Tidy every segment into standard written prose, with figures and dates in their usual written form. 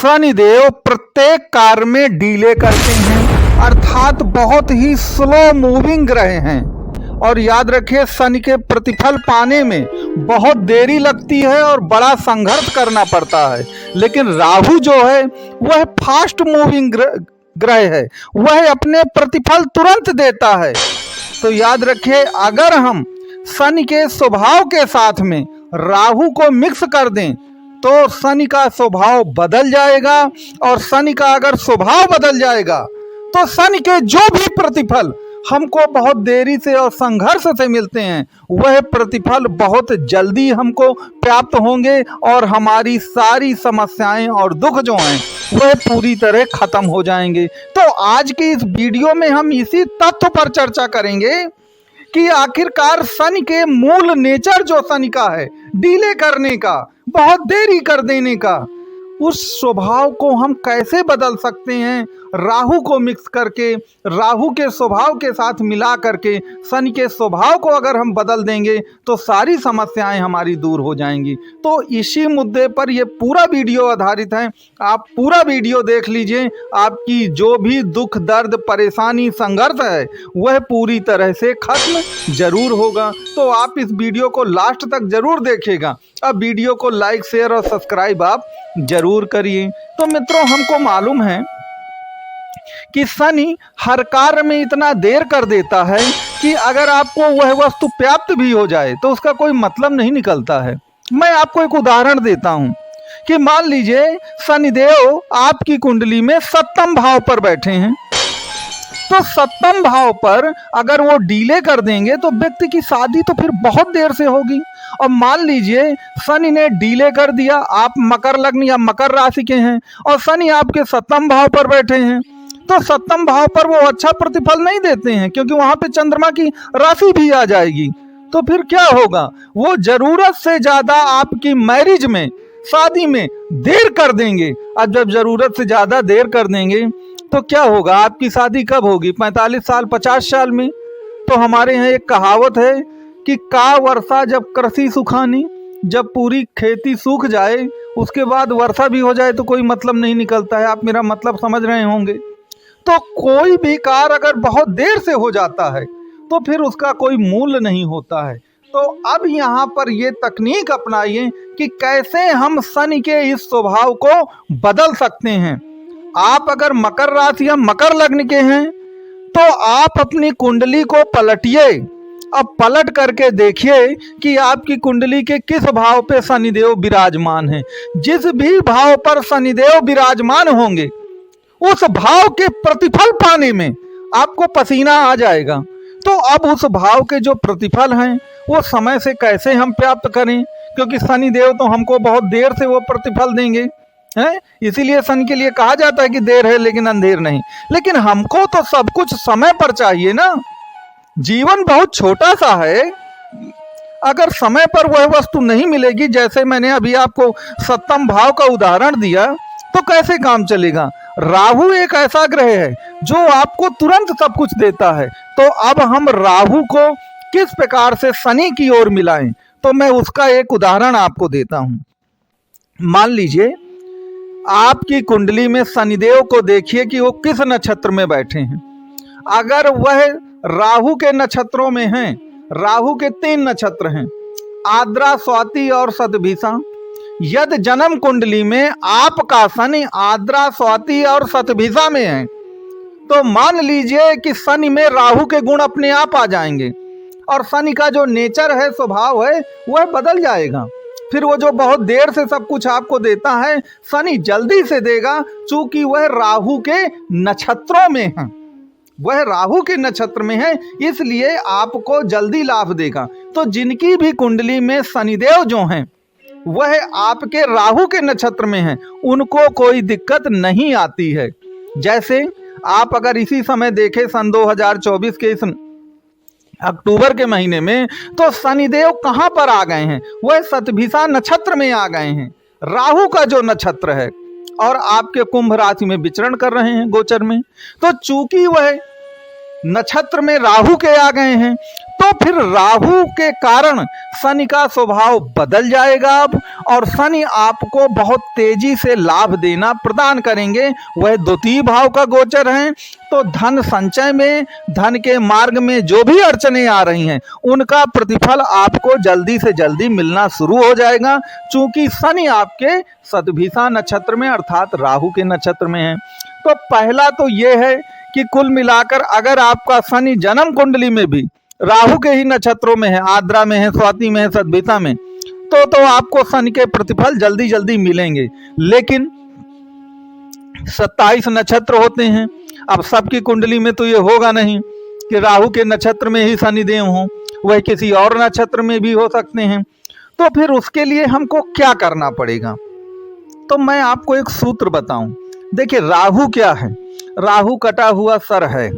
शनिदेव प्रत्येक कार्य में डीले करते हैं, अर्थात बहुत ही स्लो मूविंग ग्रह हैं। और याद रखिए, शनि के प्रतिफल पाने में बहुत देरी लगती है और बड़ा संघर्ष करना पड़ता है। लेकिन राहु जो है वह फास्ट मूविंग ग्रह है, वह अपने प्रतिफल तुरंत देता है। तो याद रखिए, अगर हम शनि के स्वभाव के साथ में राहु को मिक्स कर दें तो शनि का स्वभाव बदल जाएगा। और शनि का अगर स्वभाव बदल जाएगा तो शनि के जो भी प्रतिफल हमको बहुत देरी से और संघर्ष से मिलते हैं, वह प्रतिफल बहुत जल्दी हमको प्राप्त होंगे और हमारी सारी समस्याएं और दुख जो हैं वह पूरी तरह खत्म हो जाएंगे। तो आज की इस वीडियो में हम इसी तथ्य पर चर्चा करेंगे कि आखिरकार शनि के मूल नेचर जो शनि का है, डीले करने का, बहुत देरी कर देने का, उस स्वभाव को हम कैसे बदल सकते हैं। राहु को मिक्स करके, राहु के स्वभाव के साथ मिला करके शनि के स्वभाव को अगर हम बदल देंगे तो सारी समस्याएं हमारी दूर हो जाएंगी। तो इसी मुद्दे पर ये पूरा वीडियो आधारित है। आप पूरा वीडियो देख लीजिए, आपकी जो भी दुख दर्द परेशानी संघर्ष है वह पूरी तरह से खत्म जरूर होगा। तो आप इस वीडियो को लास्ट तक जरूर देखिएगा। अब वीडियो को लाइक शेयर और सब्सक्राइब आप जरूर करिए। तो मित्रों, हमको मालूम है कि शनि हर कार्य में इतना देर कर देता है कि अगर आपको वह वस्तु प्राप्त भी हो जाए तो उसका कोई मतलब नहीं निकलता है। मैं आपको एक उदाहरण देता हूं कि मान लीजिए शनिदेव आपकी कुंडली में सप्तम भाव पर बैठे हैं, तो सप्तम भाव पर अगर वो डीले कर देंगे तो व्यक्ति की शादी तो फिर बहुत देर से होगी। और मान लीजिए शनि ने डीले कर दिया, आप मकर लग्न या मकर राशि के हैं और शनि आपके सप्तम भाव पर बैठे हैं, तो सप्तम भाव पर वो अच्छा प्रतिफल नहीं देते हैं क्योंकि वहां पे चंद्रमा की राशि भी आ जाएगी। तो फिर क्या होगा, वो जरूरत से ज्यादा आपकी मैरिज में, शादी में देर कर देंगे। अब जब जरूरत से ज्यादा देर कर देंगे तो क्या होगा, आपकी शादी कब होगी, 45 साल 50 साल में। तो हमारे यहाँ एक कहावत है कि का वर्षा जब कृषि सुखानी, जब पूरी खेती सूख जाए उसके बाद वर्षा भी हो जाए तो कोई मतलब नहीं निकलता है। आप मेरा मतलब समझ रहे होंगे। तो कोई भी कार्य अगर बहुत देर से हो जाता है तो फिर उसका कोई मूल्य नहीं होता है। तो अब यहाँ पर ये तकनीक अपनाइए कि कैसे हम शनि के इस स्वभाव को बदल सकते हैं। आप अगर मकर राशि या मकर लग्न के हैं तो आप अपनी कुंडली को पलटिए। अब पलट करके देखिए कि आपकी कुंडली के किस भाव पे शनिदेव विराजमान हैं। जिस भी भाव पर शनिदेव विराजमान होंगे उस भाव के प्रतिफल पाने में आपको पसीना आ जाएगा। तो अब उस भाव के जो प्रतिफल हैं वो समय से कैसे हम प्राप्त करें, क्योंकि शनिदेव तो हमको बहुत देर से वो प्रतिफल देंगे हैं। इसीलिए शनि के लिए कहा जाता है कि देर है लेकिन अंधेर नहीं। लेकिन हमको तो सब कुछ समय पर चाहिए ना। जीवन बहुत छोटा सा है, अगर समय पर वह वस्तु नहीं मिलेगी, जैसे मैंने अभी आपको सप्तम भाव का उदाहरण दिया, तो कैसे काम चलेगा। राहु एक ऐसा ग्रह है जो आपको तुरंत सब कुछ देता है। तो अब हम राहु को किस प्रकार से शनि की ओर मिलाएं, तो मैं उसका एक उदाहरण आपको देता हूं। मान लीजिए आपकी कुंडली में शनिदेव को देखिए कि वो किस नक्षत्र में बैठे हैं। अगर वह राहु के नक्षत्रों में हैं, राहु के 3 नक्षत्र हैं, आद्रा, स्वाति और शतभिषा। यदि जन्म कुंडली में आपका शनि आद्रा, स्वाति और शतभिषा में है तो मान लीजिए कि शनि में राहु के गुण अपने आप आ जाएंगे और शनि का जो नेचर है, स्वभाव है, वह बदल जाएगा। फिर वो जो बहुत देर से सब कुछ आपको देता है, शनि जल्दी से देगा, चूंकि वह राहु के नक्षत्रों में है, वह राहु के नक्षत्र में है, इसलिए आपको जल्दी लाभ देगा। तो जिनकी भी कुंडली में शनिदेव जो हैं वह आपके राहु के नक्षत्र में हैं, उनको कोई दिक्कत नहीं आती है। जैसे आप अगर इसी समय देखें सन 2024 के इस अक्टूबर के महीने में, तो शनिदेव कहाँ पर आ गए हैं, वह शतभिषा नक्षत्र में आ गए हैं, राहु का जो नक्षत्र है, और आपके कुंभ राशि में विचरण कर रहे हैं गोचर में। तो चूंकि वह नक्षत्र में राहु के आ गए हैं, तो फिर राहु के कारण शनि का स्वभाव बदल जाएगा अब, और शनि आपको बहुत तेजी से लाभ देना प्रदान करेंगे। वह द्वितीय भाव का गोचर है, तो धन संचय में, धन के मार्ग में जो भी अड़चने आ रही हैं उनका प्रतिफल आपको जल्दी से जल्दी मिलना शुरू हो जाएगा, चूंकि शनि आपके शतभिषा नक्षत्र में अर्थात राहु के नक्षत्र में है। तो पहला तो ये है कि कुल मिलाकर अगर आपका शनि जन्म कुंडली में भी राहु के ही नक्षत्रों में है, आद्रा में है, स्वाति में है, शतभिषा में, तो आपको शनि के प्रतिफल जल्दी जल्दी मिलेंगे। लेकिन 27 नक्षत्र होते हैं, अब सबकी कुंडली में तो ये होगा नहीं कि राहु के नक्षत्र में ही शनिदेव हों, वह किसी और नक्षत्र में भी हो सकते हैं। तो फिर उसके लिए हमको क्या करना पड़ेगा? तो मैं आपको एक सूत्र बताऊं। देखिए, राहु क्या है? राहु कटा हुआ सर है,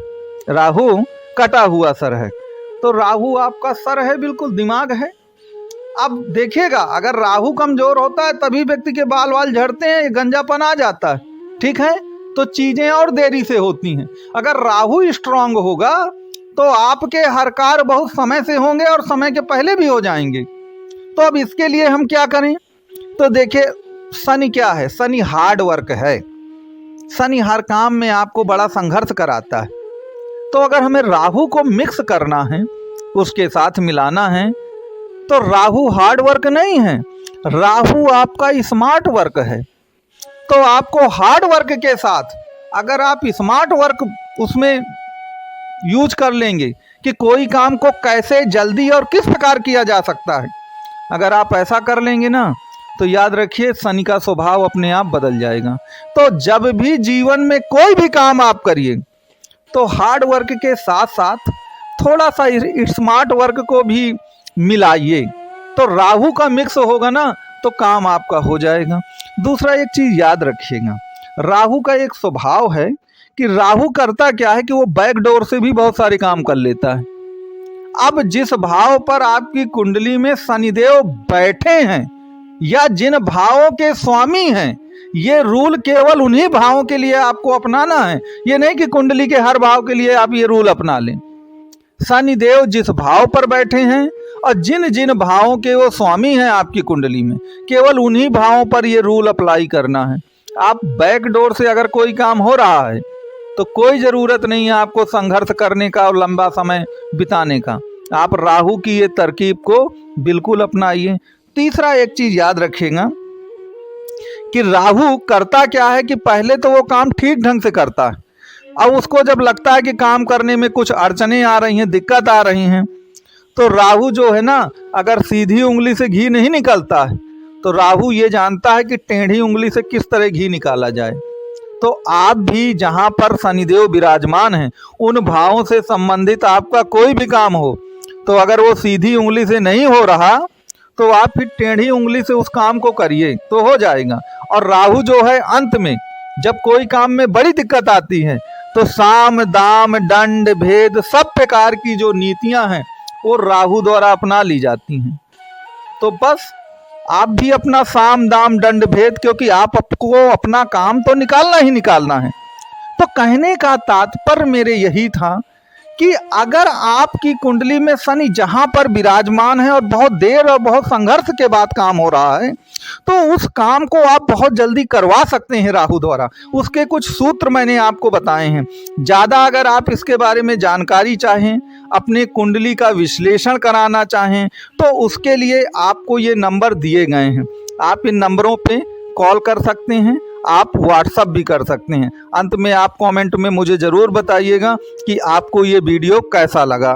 राहु कटा हुआ सर है। तो राहु आपका सर है, बिल्कुल दिमाग है। अब देखिएगा, अगर राहु कमजोर होता है तभी व्यक्ति के बाल वाल झड़ते हैं, गंजापन आ जाता है, ठीक है, तो चीजें और देरी से होती हैं। अगर राहु स्ट्रांग होगा तो आपके हर कार्य बहुत समय से होंगे और समय के पहले भी हो जाएंगे। तो अब इसके लिए हम क्या करें? तो देखिए, शनि क्या है? शनि हार्ड वर्क है। शनि हर काम में आपको बड़ा संघर्ष कराता है। तो अगर हमें राहु को मिक्स करना है, उसके साथ मिलाना है, तो राहु हार्ड वर्क नहीं है, राहु आपका स्मार्ट वर्क है। तो आपको हार्ड वर्क के साथ अगर आप स्मार्ट वर्क उसमें यूज कर लेंगे कि कोई काम को कैसे जल्दी और किस प्रकार किया जा सकता है, अगर आप ऐसा कर लेंगे ना, तो याद रखिए शनि का स्वभाव अपने आप बदल जाएगा। तो जब भी जीवन में कोई भी काम आप करिए तो हार्ड वर्क के साथ साथ थोड़ा सा स्मार्ट वर्क को भी मिलाइए, तो राहु का मिक्स होगा ना तो काम आपका हो जाएगा। दूसरा एक चीज याद रखिएगा, राहु का एक स्वभाव है कि राहु करता क्या है कि वो बैक डोर से भी बहुत सारे काम कर लेता है। अब जिस भाव पर आपकी कुंडली में शनिदेव बैठे हैं या जिन भावों के स्वामी हैं, ये रूल केवल उन्हीं भावों के लिए आपको अपनाना है। ये नहीं कि कुंडली के हर भाव के लिए आप ये रूल अपना लें। शनिदेव जिस भाव पर बैठे हैं और जिन जिन भावों के वो स्वामी हैं आपकी कुंडली में, केवल उन्हीं भावों पर ये रूल अप्लाई करना है। आप बैक डोर से अगर कोई काम हो रहा है तो कोई ज़रूरत नहीं है आपको संघर्ष करने का और लंबा समय बिताने का। आप राहु की ये तरकीब को बिल्कुल अपनाइए। तीसरा एक चीज़ याद रखिएगा कि राहु करता क्या है कि पहले तो वो काम ठीक ढंग से करता है, अब उसको जब लगता है कि काम करने में कुछ अड़चने आ रही हैं, दिक्कत आ रही हैं, तो राहु जो है ना, अगर सीधी उंगली से घी नहीं निकलता है तो राहु ये जानता है कि टेढ़ी उंगली से किस तरह घी निकाला जाए। तो आप भी जहाँ पर शनिदेव विराजमान हैं उन भावों से संबंधित आपका कोई भी काम हो, तो अगर वो सीधी उंगली से नहीं हो रहा तो आप फिर टेढ़ी उंगली से उस काम को करिए तो हो जाएगा। और राहु जो है अंत में जब कोई काम में बड़ी दिक्कत आती है तो साम दाम दंड भेद सब प्रकार की जो नीतियां हैं वो राहु द्वारा अपना ली जाती हैं। तो बस आप भी अपना साम दाम दंड भेद, क्योंकि आपको अपना काम तो निकालना ही निकालना है। तो कहने का तात्पर्य मेरे यही था कि अगर आपकी कुंडली में शनि जहां पर विराजमान है और बहुत देर और बहुत संघर्ष के बाद काम हो रहा है, तो उस काम को आप बहुत जल्दी करवा सकते हैं राहु द्वारा। उसके कुछ सूत्र मैंने आपको बताए हैं। ज़्यादा अगर आप इसके बारे में जानकारी चाहें, अपने कुंडली का विश्लेषण कराना चाहें, तो उसके लिए आपको ये नंबर दिए गए हैं। आप इन नंबरों पे कॉल कर सकते हैं, आप व्हाट्सअप भी कर सकते हैं। अंत में आप कमेंट में मुझे ज़रूर बताइएगा कि आपको ये वीडियो कैसा लगा।